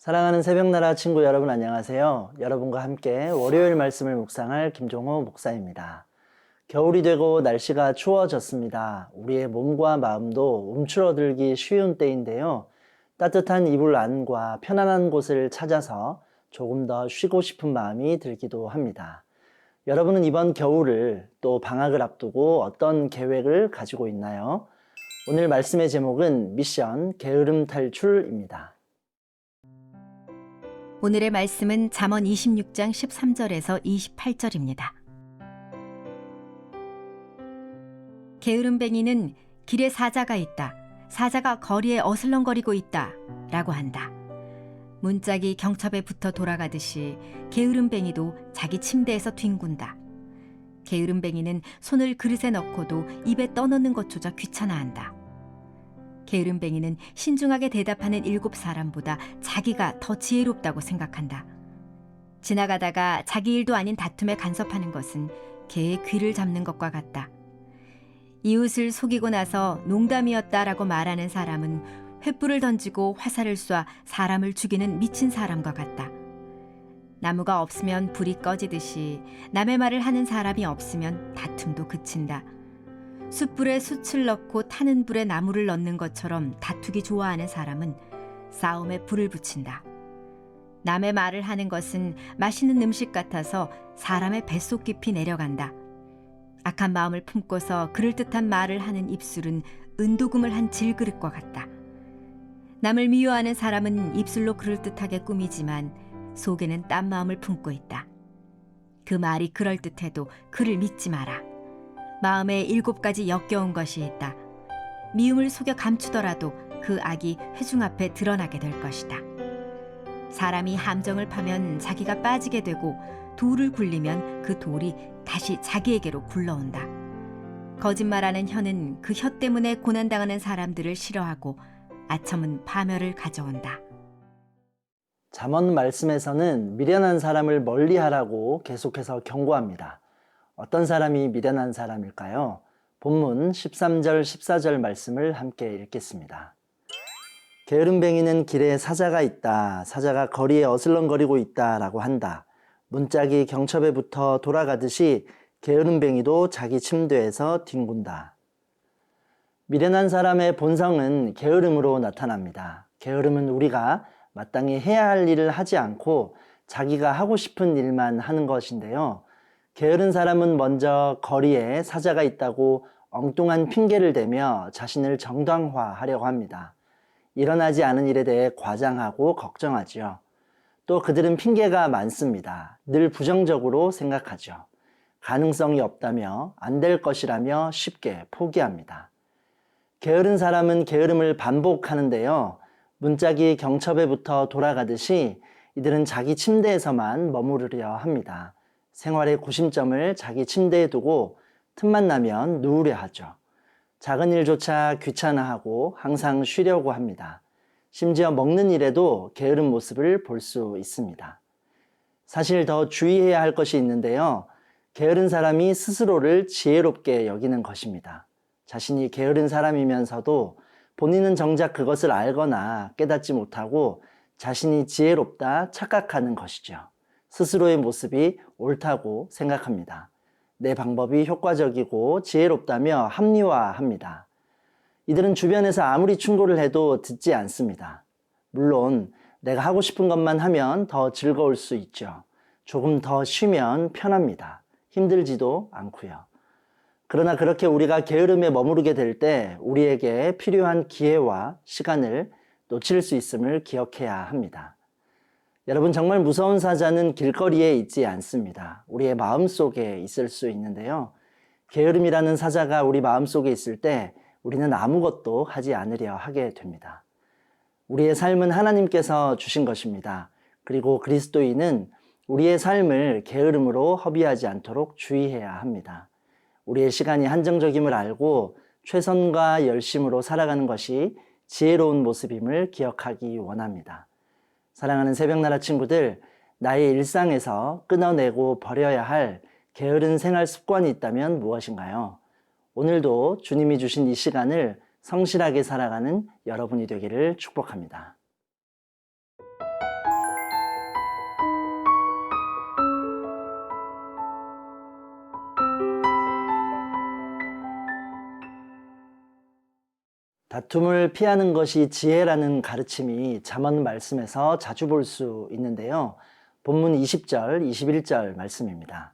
사랑하는 새벽나라 친구 여러분 안녕하세요. 여러분과 함께 월요일 말씀을 묵상할 김종호 목사입니다. 겨울이 되고 날씨가 추워졌습니다. 우리의 몸과 마음도 움츠러들기 쉬운 때인데요. 따뜻한 이불 안과 편안한 곳을 찾아서 조금 더 쉬고 싶은 마음이 들기도 합니다. 여러분은 이번 겨울을 또 방학을 앞두고 어떤 계획을 가지고 있나요? 오늘 말씀의 제목은 미션 게으름 탈출입니다. 오늘의 말씀은 잠언 26장 13절에서 28절입니다. 게으름뱅이는 길에 사자가 있다. 사자가 거리에 어슬렁거리고 있다. 라고 한다. 문짝이 경첩에 붙어 돌아가듯이 게으름뱅이도 자기 침대에서 뒹군다. 게으름뱅이는 손을 그릇에 넣고도 입에 떠넣는 것조차 귀찮아한다. 게으름뱅이는 신중하게 대답하는 7사람보다 자기가 더 지혜롭다고 생각한다. 지나가다가 자기 일도 아닌 다툼에 간섭하는 것은 개의 귀를 잡는 것과 같다. 이웃을 속이고 나서 농담이었다라고 말하는 사람은 횃불을 던지고 화살을 쏴 사람을 죽이는 미친 사람과 같다. 나무가 없으면 불이 꺼지듯이 남의 말을 하는 사람이 없으면 다툼도 그친다. 숯불에 숯을 넣고 타는 불에 나무를 넣는 것처럼 다투기 좋아하는 사람은 싸움에 불을 붙인다. 남의 말을 하는 것은 맛있는 음식 같아서 사람의 뱃속 깊이 내려간다. 악한 마음을 품고서 그럴듯한 말을 하는 입술은 은도금을 한 질그릇과 같다. 남을 미워하는 사람은 입술로 그럴듯하게 꾸미지만 속에는 딴 마음을 품고 있다. 그 말이 그럴듯해도 그를 믿지 마라. 마음에 7가지 역겨운 것이 있다. 미움을 속여 감추더라도 그 악이 회중 앞에 드러나게 될 것이다. 사람이 함정을 파면 자기가 빠지게 되고 돌을 굴리면 그 돌이 다시 자기에게로 굴러온다. 거짓말하는 혀는 그 혀 때문에 고난당하는 사람들을 싫어하고 아첨은 파멸을 가져온다. 잠언 말씀에서는 미련한 사람을 멀리하라고 계속해서 경고합니다. 어떤 사람이 미련한 사람일까요? 본문 13절, 14절 말씀을 함께 읽겠습니다. 게으름뱅이는 길에 사자가 있다. 사자가 거리에 어슬렁거리고 있다. 라고 한다. 문짝이 경첩에 붙어 돌아가듯이 게으름뱅이도 자기 침대에서 뒹군다. 미련한 사람의 본성은 게으름으로 나타납니다. 게으름은 우리가 마땅히 해야 할 일을 하지 않고 자기가 하고 싶은 일만 하는 것인데요. 게으른 사람은 먼저 거리에 사자가 있다고 엉뚱한 핑계를 대며 자신을 정당화하려고 합니다. 일어나지 않은 일에 대해 과장하고 걱정하지요. 또 그들은 핑계가 많습니다. 늘 부정적으로 생각하죠. 가능성이 없다며 안 될 것이라며 쉽게 포기합니다. 게으른 사람은 게으름을 반복하는데요. 문짝이 경첩에 붙어 돌아가듯이 이들은 자기 침대에서만 머무르려 합니다. 생활의 구심점을 자기 침대에 두고 틈만 나면 누우려 하죠. 작은 일조차 귀찮아하고 항상 쉬려고 합니다. 심지어 먹는 일에도 게으른 모습을 볼 수 있습니다. 사실 더 주의해야 할 것이 있는데요. 게으른 사람이 스스로를 지혜롭게 여기는 것입니다. 자신이 게으른 사람이면서도 본인은 정작 그것을 알거나 깨닫지 못하고 자신이 지혜롭다 착각하는 것이죠. 스스로의 모습이 옳다고 생각합니다. 내 방법이 효과적이고 지혜롭다며 합리화합니다. 이들은 주변에서 아무리 충고를 해도 듣지 않습니다. 물론 내가 하고 싶은 것만 하면 더 즐거울 수 있죠. 조금 더 쉬면 편합니다. 힘들지도 않고요. 그러나 그렇게 우리가 게으름에 머무르게 될 때 우리에게 필요한 기회와 시간을 놓칠 수 있음을 기억해야 합니다. 여러분, 정말 무서운 사자는 길거리에 있지 않습니다. 우리의 마음속에 있을 수 있는데요. 게으름이라는 사자가 우리 마음속에 있을 때 우리는 아무것도 하지 않으려 하게 됩니다. 우리의 삶은 하나님께서 주신 것입니다. 그리고 그리스도인은 우리의 삶을 게으름으로 허비하지 않도록 주의해야 합니다. 우리의 시간이 한정적임을 알고 최선과 열심으로 살아가는 것이 지혜로운 모습임을 기억하기 원합니다. 사랑하는 새벽나라 친구들, 나의 일상에서 끊어내고 버려야 할 게으른 생활 습관이 있다면 무엇인가요? 오늘도 주님이 주신 이 시간을 성실하게 살아가는 여러분이 되기를 축복합니다. 다툼을 피하는 것이 지혜라는 가르침이 잠언 말씀에서 자주 볼 수 있는데요. 본문 20절, 21절 말씀입니다.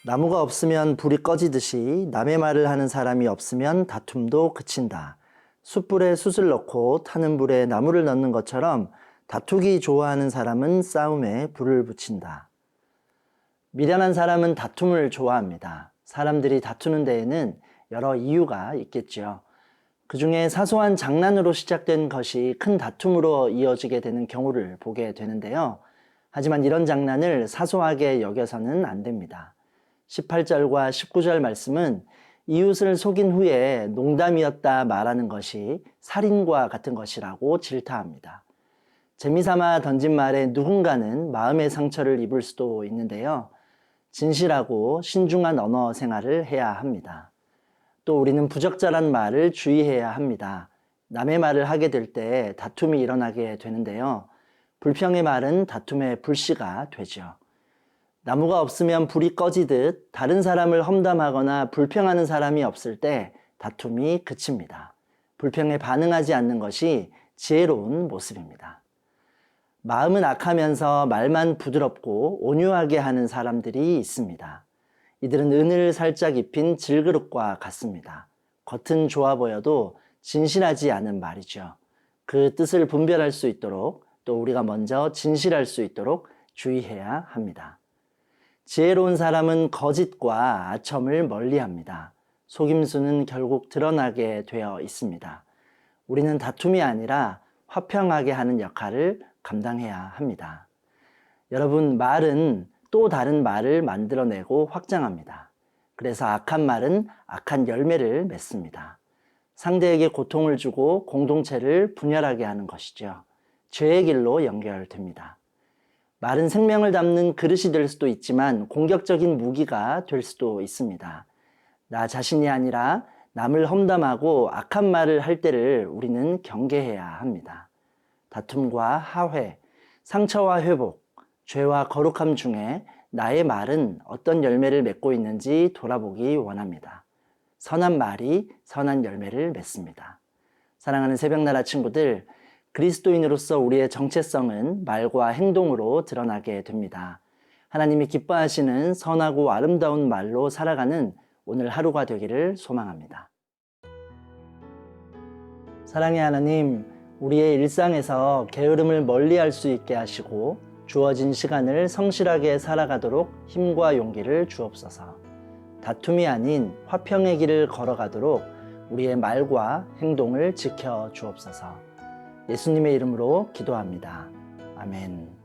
나무가 없으면 불이 꺼지듯이 남의 말을 하는 사람이 없으면 다툼도 그친다. 숯불에 숯을 넣고 타는 불에 나무를 넣는 것처럼 다투기 좋아하는 사람은 싸움에 불을 붙인다. 미련한 사람은 다툼을 좋아합니다. 사람들이 다투는 데에는 여러 이유가 있겠지요. 그 중에 사소한 장난으로 시작된 것이 큰 다툼으로 이어지게 되는 경우를 보게 되는데요. 하지만 이런 장난을 사소하게 여겨서는 안 됩니다. 18절과 19절 말씀은 이웃을 속인 후에 농담이었다 말하는 것이 살인과 같은 것이라고 질타합니다. 재미삼아 던진 말에 누군가는 마음의 상처를 입을 수도 있는데요. 진실하고 신중한 언어 생활을 해야 합니다. 또 우리는 부적절한 말을 주의해야 합니다. 남의 말을 하게 될 때 다툼이 일어나게 되는데요. 불평의 말은 다툼의 불씨가 되죠. 나무가 없으면 불이 꺼지듯 다른 사람을 험담하거나 불평하는 사람이 없을 때 다툼이 그칩니다. 불평에 반응하지 않는 것이 지혜로운 모습입니다. 마음은 악하면서 말만 부드럽고 온유하게 하는 사람들이 있습니다. 이들은 은을 살짝 입힌 질그릇과 같습니다. 겉은 좋아 보여도 진실하지 않은 말이죠. 그 뜻을 분별할 수 있도록 또 우리가 먼저 진실할 수 있도록 주의해야 합니다. 지혜로운 사람은 거짓과 아첨을 멀리합니다. 속임수는 결국 드러나게 되어 있습니다. 우리는 다툼이 아니라 화평하게 하는 역할을 감당해야 합니다. 여러분, 말은 또 다른 말을 만들어내고 확장합니다. 그래서 악한 말은 악한 열매를 맺습니다. 상대에게 고통을 주고 공동체를 분열하게 하는 것이죠. 죄의 길로 연결됩니다. 말은 생명을 담는 그릇이 될 수도 있지만 공격적인 무기가 될 수도 있습니다. 나 자신이 아니라 남을 험담하고 악한 말을 할 때를 우리는 경계해야 합니다. 다툼과 화해, 상처와 회복, 죄와 거룩함 중에 나의 말은 어떤 열매를 맺고 있는지 돌아보기 원합니다. 선한 말이 선한 열매를 맺습니다. 사랑하는 새벽나라 친구들, 그리스도인으로서 우리의 정체성은 말과 행동으로 드러나게 됩니다. 하나님이 기뻐하시는 선하고 아름다운 말로 살아가는 오늘 하루가 되기를 소망합니다. 사랑의 하나님, 우리의 일상에서 게으름을 멀리할 수 있게 하시고 주어진 시간을 성실하게 살아가도록 힘과 용기를 주옵소서. 다툼이 아닌 화평의 길을 걸어가도록 우리의 말과 행동을 지켜 주옵소서. 예수님의 이름으로 기도합니다. 아멘.